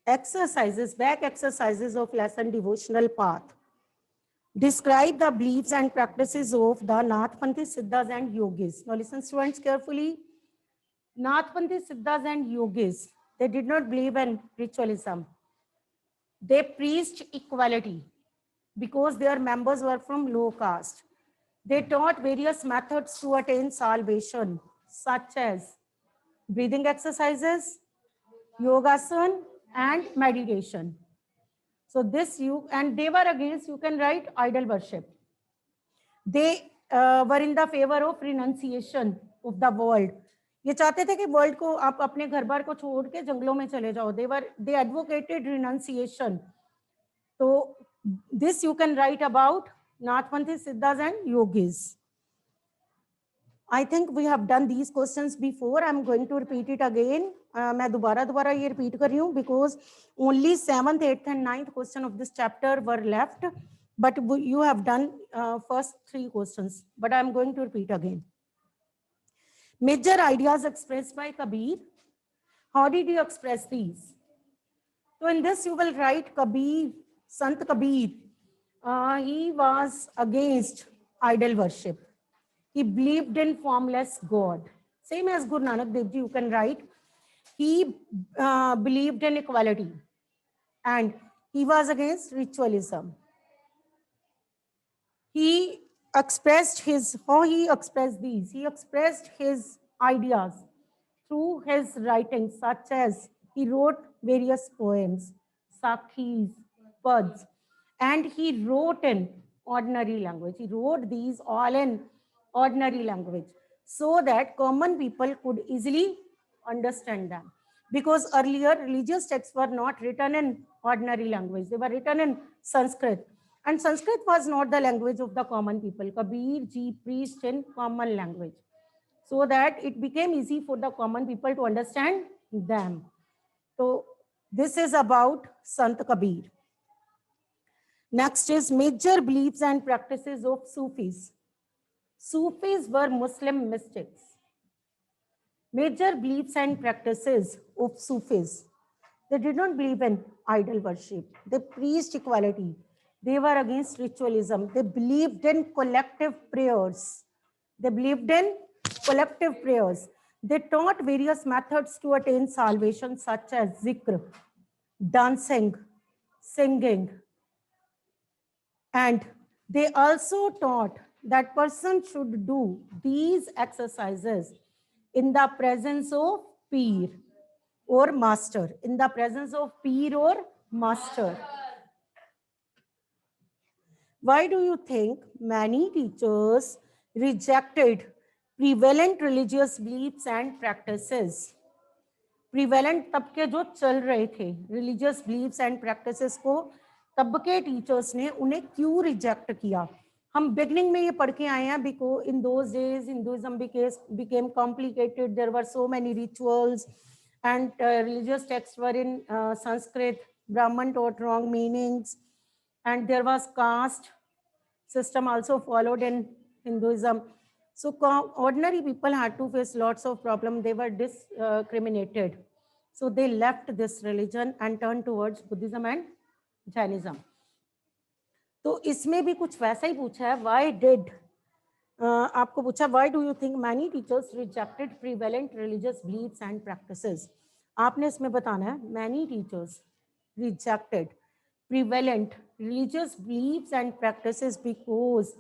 exercises, back exercises of lesson devotional path. Describe the beliefs and practices of the Nathpanthi Siddhas and Yogis. Now listen students carefully. Nathpanthi Siddhas and Yogis, they did not believe in ritualism. They preached equality because their members were from low caste. They taught various methods to attain salvation, such as breathing exercises, yogasana, and meditation. So this and they were against, you can write, idol worship. They were in the favor of renunciation of the world. ये चाहते थे कि world को आप अपने घर बार को छोड़ के जंगलों में चले जाओ. They advocated renunciation. So this you can write about Nathpanthi Siddhas and Yogis. I think we have done these questions before. I'm going to repeat it again. मैं दोबारा ये repeat कर रही हूँ because only 7th, 8th and 9th question of this chapter were left. But you have done first 3 questions. But I'm going to repeat again. Major ideas expressed by Kabir. How did you express these? So in this you will write Kabir, Sant Kabir. He was against idol worship. He believed in formless God. Same as Guru Nanak Dev Ji, you can write. He believed in equality. And he was against ritualism. He expressed how he expressed these. He expressed his ideas through his writings, such as he wrote various poems, sakhis, pads, and he wrote in ordinary language. He wrote these all in ordinary language so that common people could easily understand them. Because earlier religious texts were not written in ordinary language. They were written in Sanskrit. And Sanskrit was not the language of the common people. Kabir Ji preached in common language so that it became easy for the common people to understand them. So this is about Sant Kabir. Next is major beliefs and practices of Sufis. Sufis were Muslim mystics. Major beliefs and practices of Sufis. They did not believe in idol worship. They preached equality. They were against ritualism. They believed in collective prayers. They believed in collective prayers. They taught various methods to attain salvation, such as zikr, dancing, singing. And they also taught that person should do these exercises in the presence of peer or master. In the presence of peer or master. Why do you think many teachers rejected prevalent religious beliefs and practices? Prevalent तब के जो चल रहे थे religious beliefs and practices को तब के teachers ने उन्हें क्यों reject किया? हम beginning में ये पढ़ के आए हैं because in those days Hinduism became complicated. There were so many rituals and religious texts were in Sanskrit. Brahman taught wrong meanings. And there was caste system also followed in Hinduism. So ordinary people had to face lots of problems. They were discriminated. So they left this religion and turned towards Buddhism and Jainism. तो इसमें भी कुछ वैसा ही पूछा है. Why did आपको पूछा why do you think many teachers rejected prevalent religious beliefs and practices? आपने इसमें बताना है many teachers rejected prevalent religious beliefs and practices because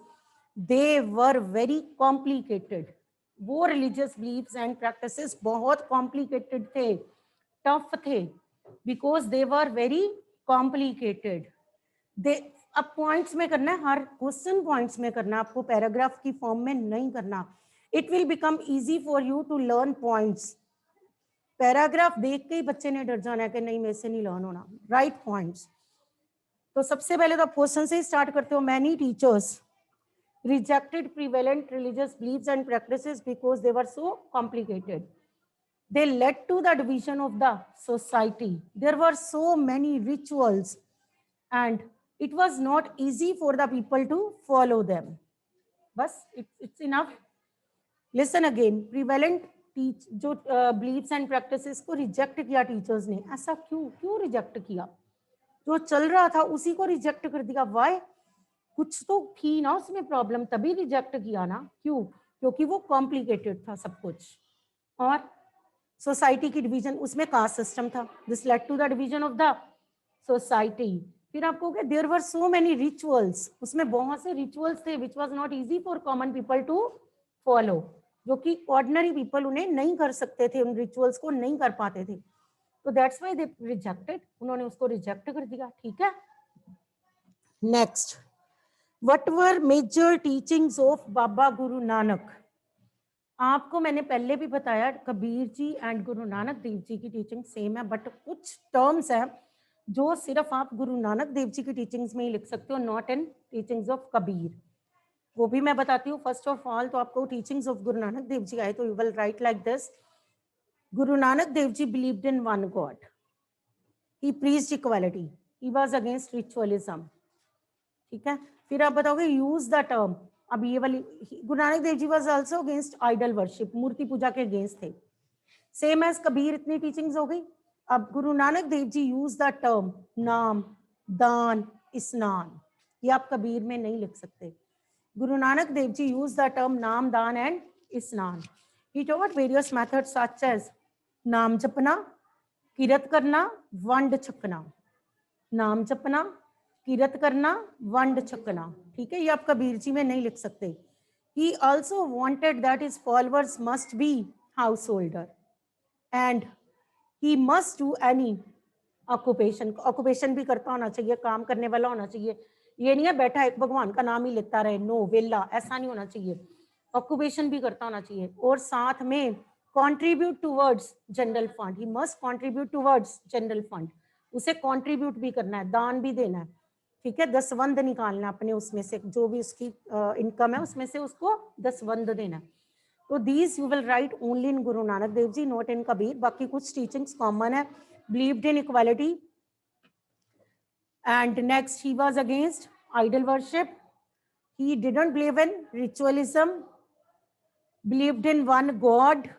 they were very complicated. वो religious beliefs and practices बहुत complicated थे, tough थे, because they were very complicated. They अब points में करना है, हर क्वेश्चन पॉइंट्स में करना, आपको पैराग्राफ की फॉर्म में नहीं करना. It will become easy for you to learn points. Paragraph देख के ही बच्चे ने डर जाना है कि नहीं मेरे से नहीं लर्न होना. Right points. तो सबसे पहले तो आप क्वेश्चन से ही स्टार्ट करते हो. Many teachers rejected prevalent religious beliefs and practices because they were so complicated. They led to the division of the society. There were so many rituals and it was not easy for the people to follow them. Bas, it's enough. Listen again. Prevalent जो beliefs and practices को reject किया teachers ने, ऐसा क्यों reject किया? जो चल रहा था उसी को रिजेक्ट कर दिया, वाई? कुछ तो थी ना उसमें प्रॉब्लम, तभी रिजेक्ट किया ना। क्यों? क्योंकि वो कॉम्प्लिकेटेड था सब कुछ। और सोसाइटी की डिवीजन, उसमें कास्ट सिस्टम था, this led to the division of the society. फिर आपको क्या, there were so many rituals, उसमें बहुत से रिचुअल्स थे which was not easy for common people to follow, जो कि ऑर्डिनरी पीपल उन्हें नहीं कर सकते थे, उन रिचुअल्स को नहीं कर पाते थे। तो दैट्स व्हाई दे रिजेक्टेड, उन्होंने उसको रिजेक्ट कर दिया। ठीक है, next, what were major teachings of Baba Guru Nanak? आपको मैंने पहले भी बताया, कबीर जी एंड गुरु नानक देव जी की टीचिंग सेम है, बट कुछ टर्म्स है जो सिर्फ आप गुरु नानक देव जी की टीचिंग्स में ही लिख सकते हो, not in teachings of Kabir. वो भी मैं बताती हूँ। फर्स्ट ऑफ ऑल तो आपको टीचिंग्स ऑफ गुरु नानक देव जी आए तो you will write like this, Guru Nanak Dev ji believed in one God, he preached equality, he was against ritualism. ठीक है, फिर आप बताओगे यूज द टर्म, अब ये वाली, Guru Nanak Dev ji was also against idol worship, मूर्ति पूजा के अगेंस्ट थे, सेम एज कबीर। इतनी टीचिंग्स हो गई। अब गुरु Nanak Dev ji use the term naam, दान, स्नान, ये आप कबीर में नहीं लिख सकते। Guru Nanak Dev ji use the term naam, daan and snan. He taught various methods such as naam japna, किरत करना, वंड छकना, नाम जपना, किरत करना, वंड छकना। ठीक है, ये आप कबीर जी में नहीं लिख सकते। He also wanted that his followers must be householder and he must do any occupation. Occupation भी करता होना चाहिए, काम करने वाला होना चाहिए। ये नहीं है बैठा एक भगवान का नाम ही लेता रहे, नो, वेला, ऐसा नहीं होना चाहिए। ऑक्यूपेशन भी करता होना चाहिए, और साथ में contribute towards general fund, he must contribute towards general fund, उसे कॉन्ट्रीब्यूट भी करना है, दान भी देना है। ठीक है, दसवंध निकालना अपने उसमें से, जो भी उसकी इनकम है उसमें से उसको दसवंध देना। तो these you will write only in Guru Nanak Dev ji, not in Kabir. बाकी कुछ टीचिंग्स कॉमन है, believed in equality, and next he was against idol worship, he didn't believe in ritualism, believed in one god.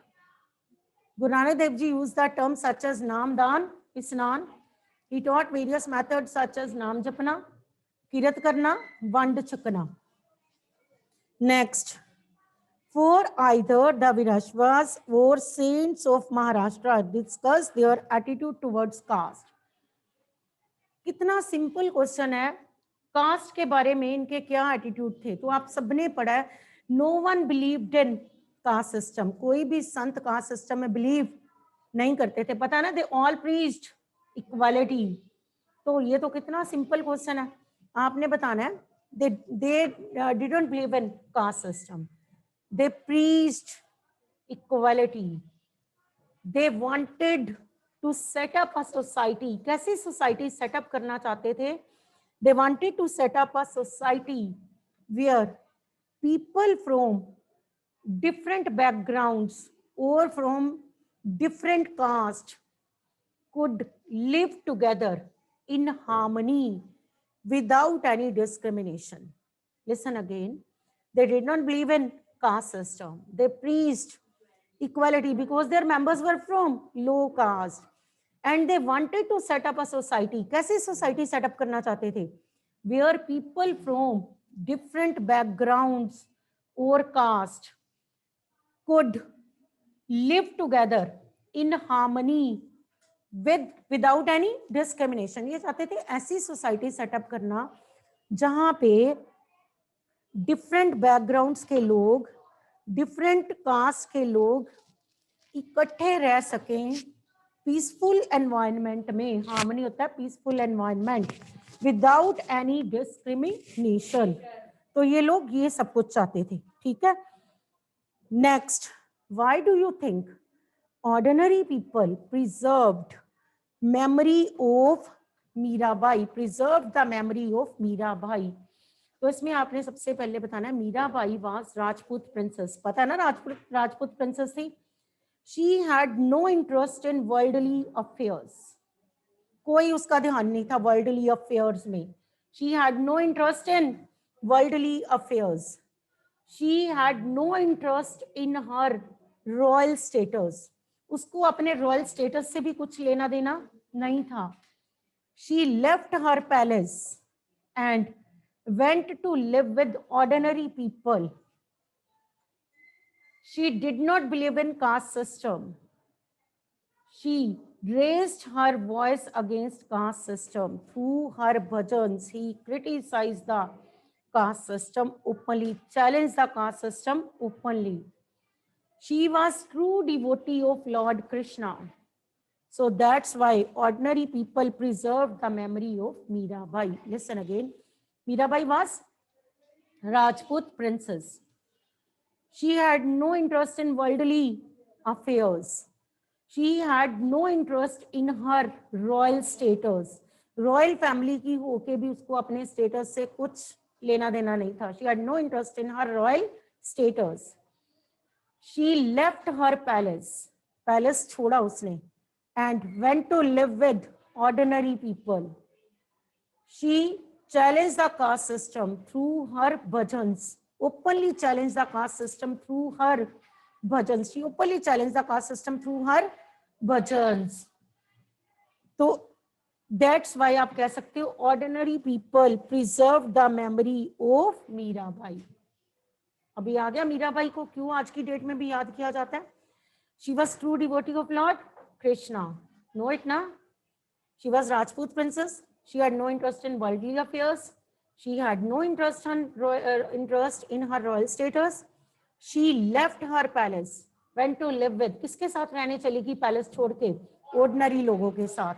Guru Nanak Dev Ji used the terms such as naam, daan, isnan. He taught various methods such as naam japna, kirat karna, vand chakna. Next, for either the Virashvas or saints of Maharashtra discuss their attitude towards caste. कितना simple question है, cast के बारे में इनके क्या attitude थे? तो आप सबने पढ़ा है, no one believed in caste system, कोई भी संत कास्ट सिस्टम में बिलीव नहीं करते थे, पता ना, दे ऑल प्रीच्ड इक्वालिटी। तो ये तो कितना सिंपल क्वेश्चन है, आपने बताना है, they didn't believe in caste system, they preached equality, they wanted to set up a society. कैसी सोसाइटी सेटअप करना चाहते थे? They wanted to set up a society where people from different backgrounds और from different caste could live together in harmony without any discrimination. Listen again. They did not believe in caste system. They preached equality because their members were from low caste and they wanted to set up a society. कैसी society set up करना चाहते थे? Where people from different backgrounds or caste could live together in harmony without any discrimination. ये चाहते थे ऐसी society setup करना जहां पे डिफरेंट बैकग्राउंड्स के लोग, डिफरेंट कास्ट के लोग इकट्ठे रह सकें पीसफुल एनवायरनमेंट में। हार्मनी होता है peaceful environment without any discrimination. तो ये लोग ये सब कुछ चाहते थे। ठीक है, next, why do you think ordinary people preserved memory of Mirabai, preserved the memory of Mirabai? तो इसमें आपने सबसे पहले बताना है, मीराबाई वाज राजपूत प्रिंसेस, पता है ना, राजपूत प्रिंसेस थी। She had no interest in worldly affairs, कोई उसका ध्यान नहीं था वर्ल्डली अफेयर्स में। She had no interest in worldly affairs, she had no interest in her royal status, उसको अपने रॉयल स्टेटस से भी कुछ लेना देना नहीं था. She left her palace and went to live with ordinary people. She did not believe in caste system. She raised her voice against caste system. Through her bhajans, he criticized the caste system openly, challenged the caste system openly. She was true devotee of Lord Krishna. So that's why ordinary people preserved the memory of Mirabai. Listen again. Mirabai was Rajput princess. She had no interest in worldly affairs. She had no interest in her royal status. Royal family की होके भी उसको अपने status से कुछ लेना देना नहीं था. She had no interest in her royal status. She left her palace. Palace छोड़ा उसने and went to live with ordinary people. She challenged the caste system through her bhajans. Openly challenged the caste system through her bhajans. She openly challenged the caste system through her bhajans. तो that's why आप कह सकते हो ordinary people preserve the memory of Mirabai. अभी आ गया मीराबाई को क्यों आज की डेट में भी याद किया जाता है. She was true devotee of Lord Krishna. Know it na? She was Rajput princess. She had no interest in worldly affairs. She had no interest in her royal status. She left her palace, went to live with. किसके साथ रहने चली गई palace छोड़ के? Ordinary लोगों के साथ.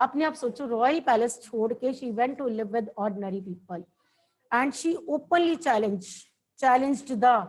अपने आप सोचो, रॉयल पैलेस छोड़ के she went to live with ordinary people, and she openly challenged the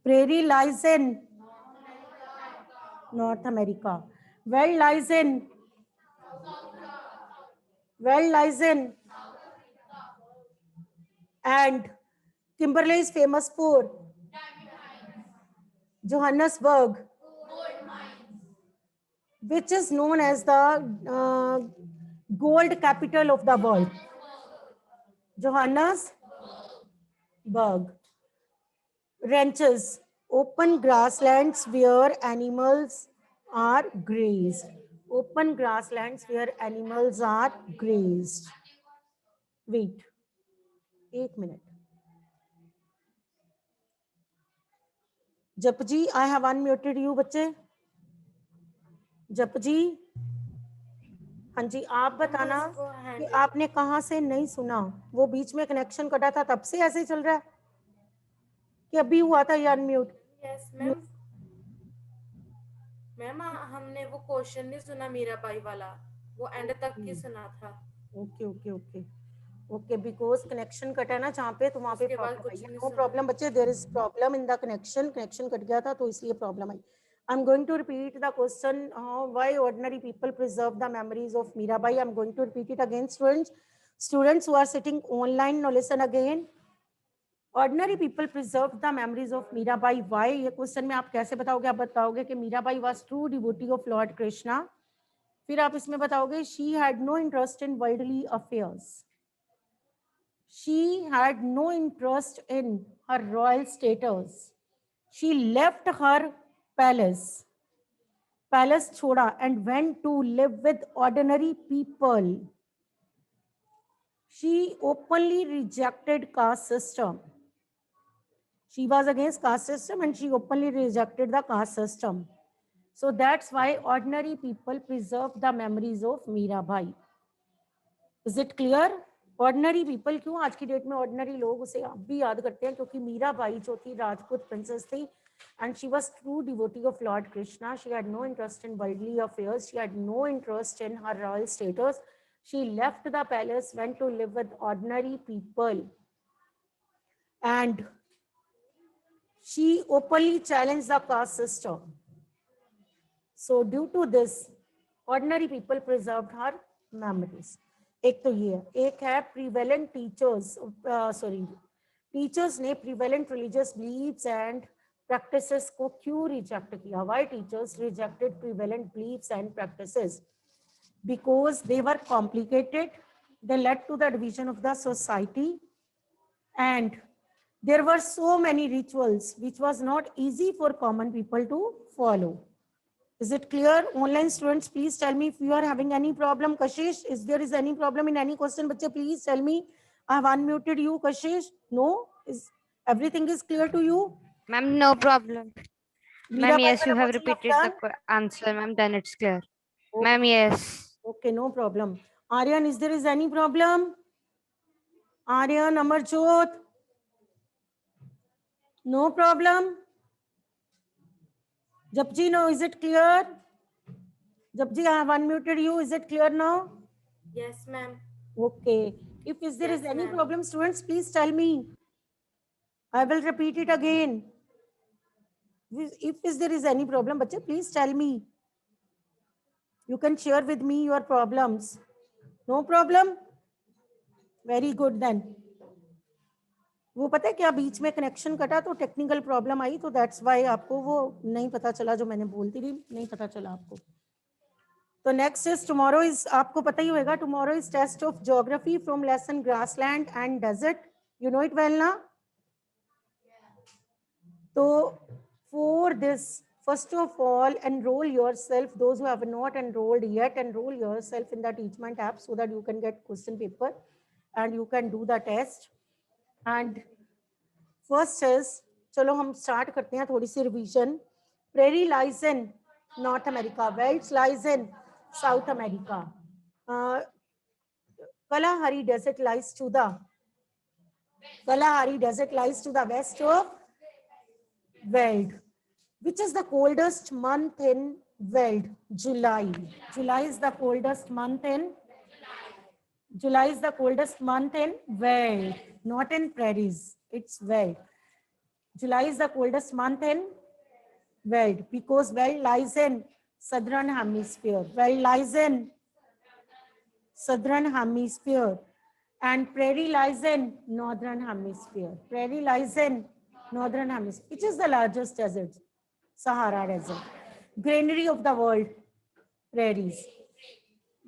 Prairie lies in North America. Well lies in and Kimberley is famous for Johannesburg, which is known as the gold capital of the world. Johannesburg. Ranches, open grasslands where animals are grazed. Open grasslands where animals are grazed. Wait, 1 minute. जप जी, I have unmuted you, बच्चे. जप जी, हाँ जी, आप बताना कि आपने कहाँ से नहीं सुना. वो बीच में कनेक्शन कटा था, तब से ऐसे चल रहा है कि अभी हुआ था ये अनम्यूट. Yes ma'am. मैम हमने वो क्वेश्चन नहीं सुना मीरा बाई वाला, वो एंड तक ही सुना था. Okay okay okay okay, because connection कटा ना जहाँ पे, तो वहाँ पे प्रॉब्लम आई. नो प्रॉब्लम बच्चे, there is problem in the connection. Connection cut गया था तो इसलिए प्रॉब्लम आई. I am going to repeat the question. Why ordinary people preserve the memories of Mirabai. I am going to repeat it again. Students who are sitting online, now listen again. Ordinary people preserve the memories of Mirabai. Why, ये question में आप कैसे बताओगे? आप बताओगे कि Mirabai was true devotee of lord Krishna. फिर आप इसमें बताओगे she had no interest in worldly affairs. She had no interest in her royal status. She left her palace छोड़ा and went to live with ordinary people. She openly rejected caste system. She was against caste system and she openly rejected the caste system. So that's why ordinary people preserve the memories of Mirabai. Is it clear? Ordinary people क्यों आज की date में ordinary लोग उसे अब भी याद करते हैं? क्योंकि मीराबाई जो थी राजपूत प्रिंसेस थी and she was true devotee of Lord Krishna. She had no interest in worldly affairs. She had no interest in her royal status. She left the palace, went to live with ordinary people, and she openly challenged the caste system. So due to this, ordinary people preserved her memories. एक तो ये है, एक है prevalent teachers. Teachers ने prevalent religious beliefs and practices को क्यों reject किया? Why teachers rejected prevalent beliefs and practices? Because they were complicated, they led to the division of the society, and there were so many rituals which was not easy for common people to follow. Is it clear? Online students, please tell me if you are having any problem. Kashish, is there is any problem in any question? Bache, please tell me. I have unmuted you, Kashish. No? Is everything is clear to you? Ma'am, no problem. Ma'am, yes, you have repeated the answer, ma'am. Then it's clear. Okay. Ma'am, yes. Okay, no problem. Aryan, is there is any problem? Aryan, Amarjot? No problem. Japji, no, is it clear? Japji, I have unmuted you. Is it clear now? Yes, ma'am. Okay. If there is any problem, students, please tell me. I will repeat it again. If there is any problem, bache, please tell me. You can share with me your problems. No problem? Very good then. वो पता है क्या, बीच में connection कटा तो technical problem आई, तो that's why आपको वो नहीं पता चला, जो मैंने बोलती थी नहीं पता चला आपको. तो नेक्स्ट इज टुमारो इज, आपको पता ही होगा, tomorrow is test of geography from lesson grassland and desert. You know it well ना? तो for this, first of all, enroll yourself. Those who have not enrolled yet, enroll yourself in the Teachment app so that you can get question paper and you can do the test. And first is, चलो हम start करते हैं थोड़ी सी revision. Prairie lies in North America. Welch lies in South America. Kalahari Desert lies to the west of Weld. Which is the coldest month in Weld? July. July is the coldest month in Weld, not in prairies. It's Weld. July is the coldest month in world because world lies in southern hemisphere. World lies in southern hemisphere and prairie lies in northern hemisphere. Prairie lies in northern hemisphere. Which is the largest desert? Sahara Desert. Granary of the world, prairies.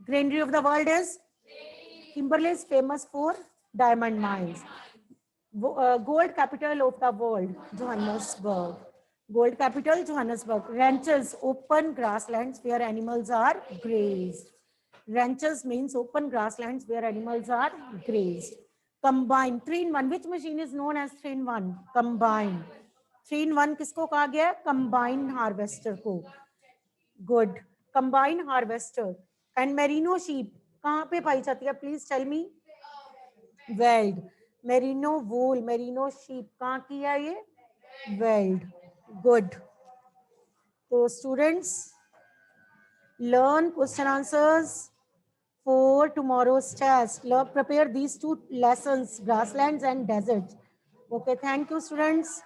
Granary of the world is Kimberley is famous for diamond mines. Gold capital of the world, Johannesburg. Gold capital, Johannesburg. Ranches, open grasslands where animals are grazed. Ranches means open grasslands where animals are grazed. Combine, 3-in-1. Which machine is known as 3-in-1? Combine. 3-in-1 किसको कहा गया है? Combine harvester को. Good. Combine harvester. And merino sheep कहाँ पे पाई जाती है? Please tell me. Weld. Merino wool, merino sheep कहाँ की है ये? Weld. Good. So students, learn question answers for tomorrow's test. Prepare these 2 lessons, grasslands and deserts. Okay, thank you students.